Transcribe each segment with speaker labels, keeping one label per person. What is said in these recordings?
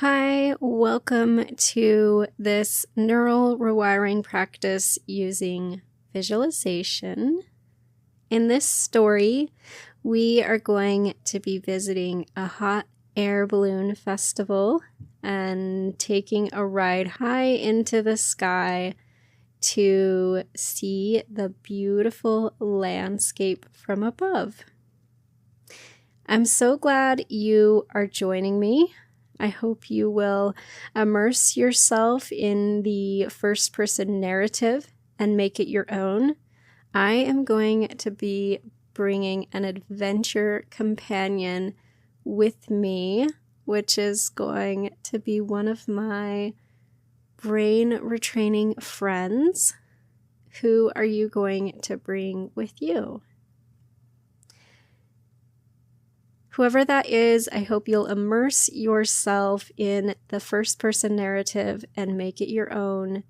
Speaker 1: Hi, welcome to this neural rewiring practice using visualization. In this story, we are going to be visiting a hot air balloon festival and taking a ride high into the sky to see the beautiful landscape from above. I'm so glad you are joining me. I hope you will immerse yourself in the first-person narrative and make it your own. I am going to be bringing an adventure companion with me, which is going to be one of my brain retraining friends. Who are you going to bring with you? Whoever that is, I hope you'll immerse yourself in the first-person narrative and make it your own.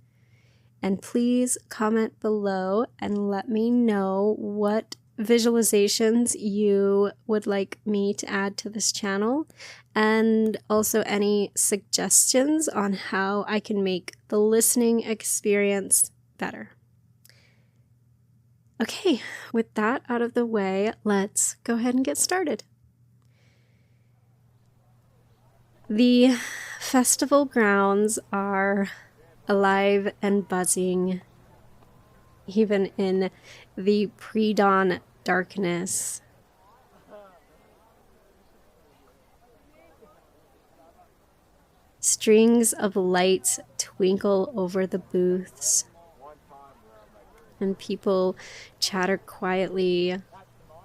Speaker 1: And please comment below and let me know what visualizations you would like me to add to this channel, and also any suggestions on how I can make the listening experience better. Okay, with that out of the way, let's go ahead and get started. The festival grounds are alive and buzzing, even in the pre-dawn darkness. Strings of lights twinkle over the booths, and people chatter quietly.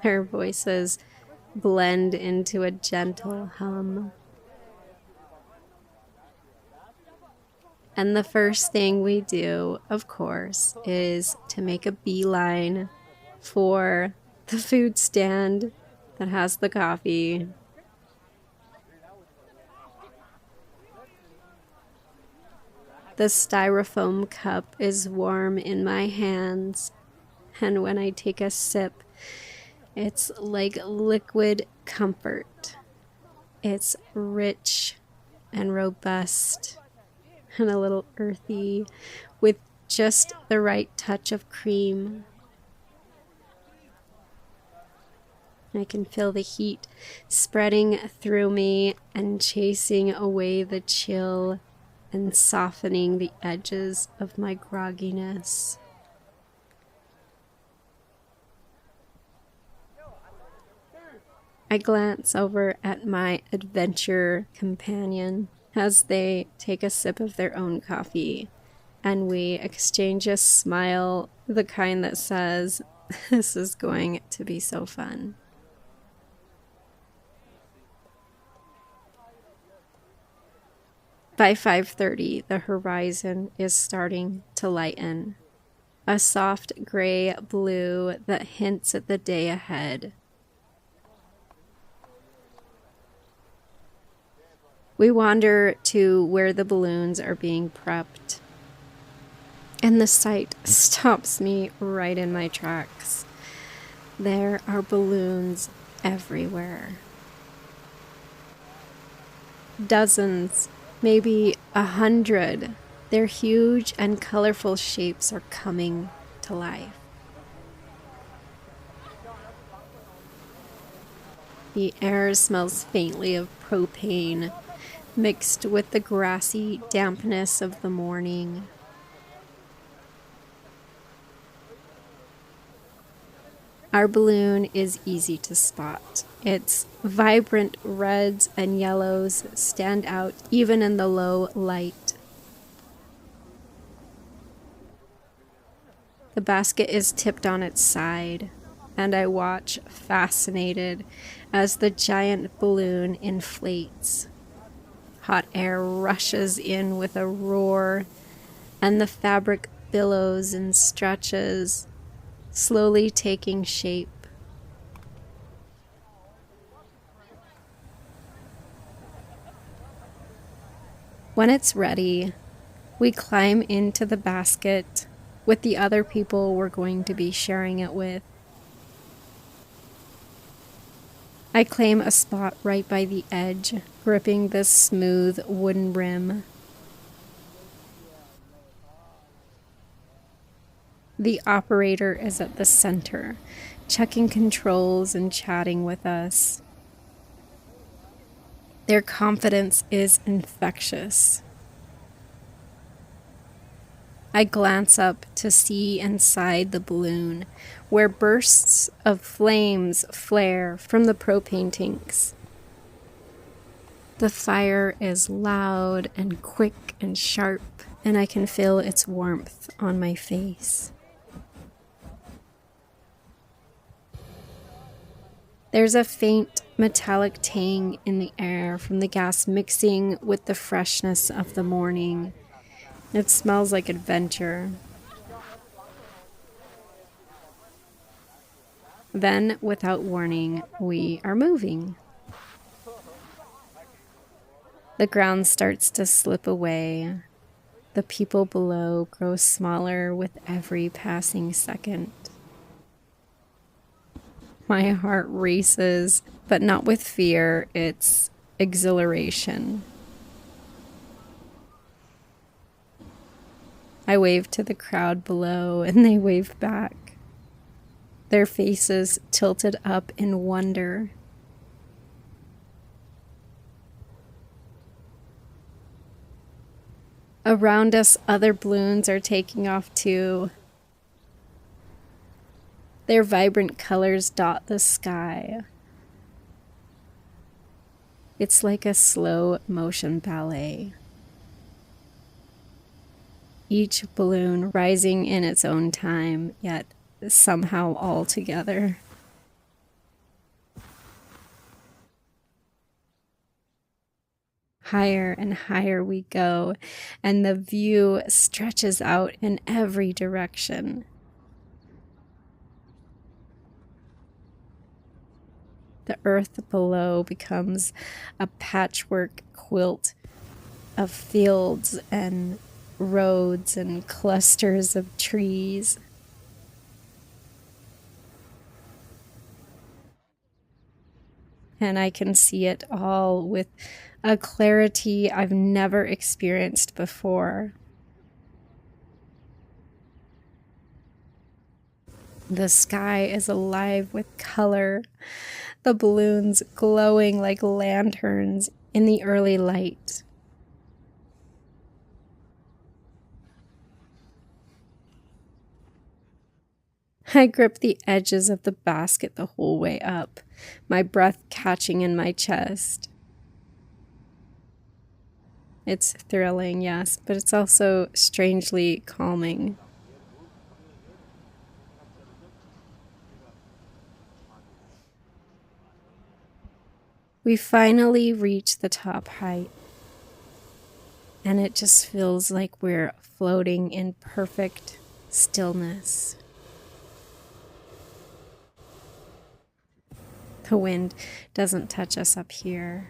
Speaker 1: Their voices blend into a gentle hum. And the first thing we do, of course, is to make a beeline for the food stand that has the coffee. The styrofoam cup is warm in my hands, and when I take a sip, it's like liquid comfort. It's rich and robust, and a little earthy, with just the right touch of cream. I can feel the heat spreading through me and chasing away the chill and softening the edges of my grogginess. I glance over at my adventure companion as they take a sip of their own coffee, and we exchange a smile, the kind that says, "This is going to be so fun." By 5:30, the horizon is starting to lighten, a soft gray blue that hints at the day ahead. We wander to where the balloons are being prepped, and the sight stops me right in my tracks. There are balloons everywhere. Dozens, maybe 100. Their huge and colorful shapes are coming to life. The air smells faintly of propane, mixed with the grassy dampness of the morning. Our balloon is easy to spot. Its vibrant reds and yellows stand out even in the low light. The basket is tipped on its side, and I watch fascinated as the giant balloon inflates. Hot air rushes in with a roar, and the fabric billows and stretches, slowly taking shape. When it's ready, we climb into the basket with the other people we're going to be sharing it with. I claim a spot right by the edge, gripping the smooth wooden rim. The operator is at the center, checking controls and chatting with us. Their confidence is infectious. I glance up to see inside the balloon, where bursts of flames flare from the propane tanks. The fire is loud and quick and sharp, and I can feel its warmth on my face. There's a faint metallic tang in the air from the gas mixing with the freshness of the morning. It smells like adventure. Then, without warning, we are moving. The ground starts to slip away. The people below grow smaller with every passing second. My heart races, but not with fear, it's exhilaration. I wave to the crowd below, and they wave back, their faces tilted up in wonder. Around us, other balloons are taking off too. Their vibrant colors dot the sky. It's like a slow motion ballet. Each balloon rising in its own time, yet somehow all together. Higher and higher we go, and the view stretches out in every direction. The earth below becomes a patchwork quilt of fields and roads and clusters of trees. And I can see it all with a clarity I've never experienced before. The sky is alive with color, the balloons glowing like lanterns in the early light. I grip the edges of the basket the whole way up, my breath catching in my chest. It's thrilling, yes, but it's also strangely calming. We finally reach the top height, and it just feels like we're floating in perfect stillness. The wind doesn't touch us up here.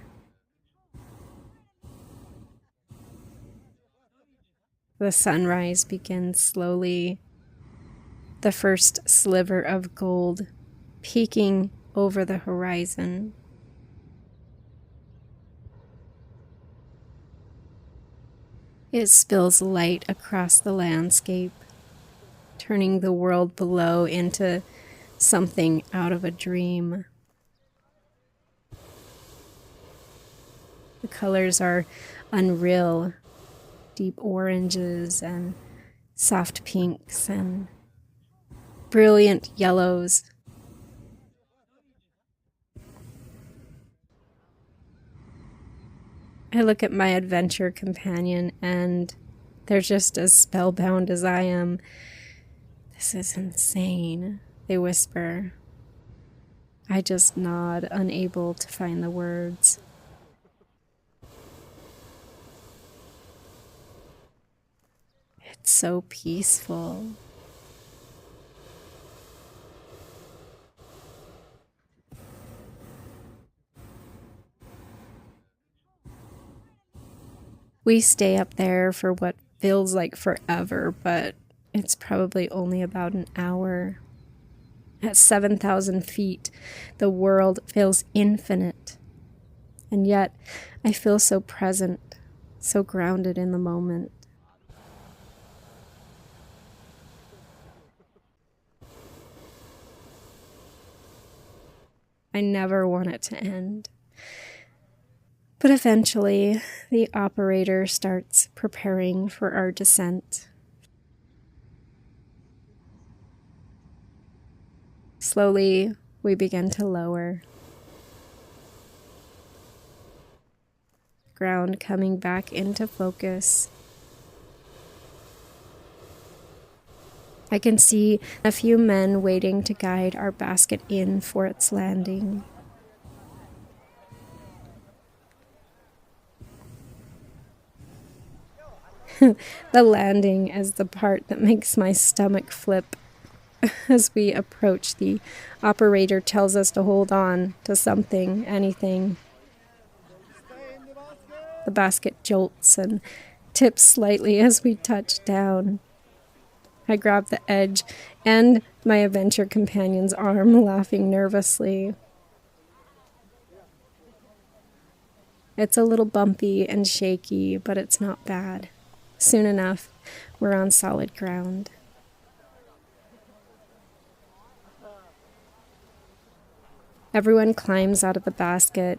Speaker 1: The sunrise begins slowly, the first sliver of gold peeking over the horizon. It spills light across the landscape, turning the world below into something out of a dream. The colors are unreal, deep oranges and soft pinks and brilliant yellows. I look at my adventure companion and they're just as spellbound as I am. "This is insane," they whisper. I just nod, unable to find the words. It's so peaceful. We stay up there for what feels like forever, but it's probably only about an hour. At 7,000 feet, the world feels infinite. And yet, I feel so present, so grounded in the moment. I never want it to end. But eventually, the operator starts preparing for our descent. Slowly, we begin to lower. Ground coming back into focus. I can see a few men waiting to guide our basket in for its landing. The landing is the part that makes my stomach flip. As we approach, the operator tells us to hold on to something, anything. The basket jolts and tips slightly as we touch down. I grab the edge and my adventure companion's arm, laughing nervously. It's a little bumpy and shaky, but it's not bad. Soon enough, we're on solid ground. Everyone climbs out of the basket,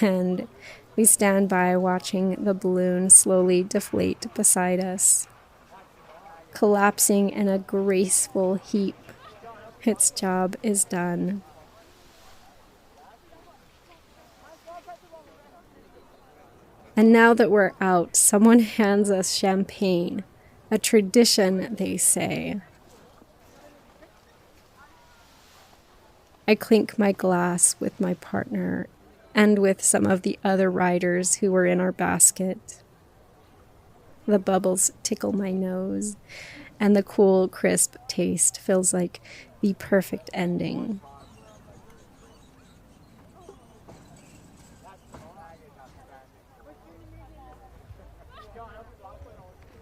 Speaker 1: and we stand by watching the balloon slowly deflate beside us, collapsing in a graceful heap. Its job is done. And now that we're out, someone hands us champagne, a tradition, they say. I clink my glass with my partner and with some of the other riders who were in our basket. The bubbles tickle my nose, and the cool, crisp taste feels like the perfect ending.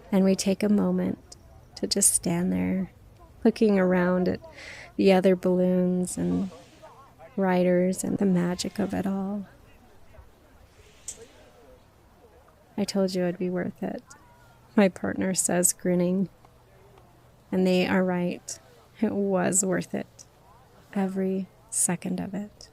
Speaker 1: And we take a moment to just stand there, looking around at the other balloons and riders and the magic of it all. I told you it'd be worth it, my partner says, grinning. And they are right. It was worth it. Every second of it.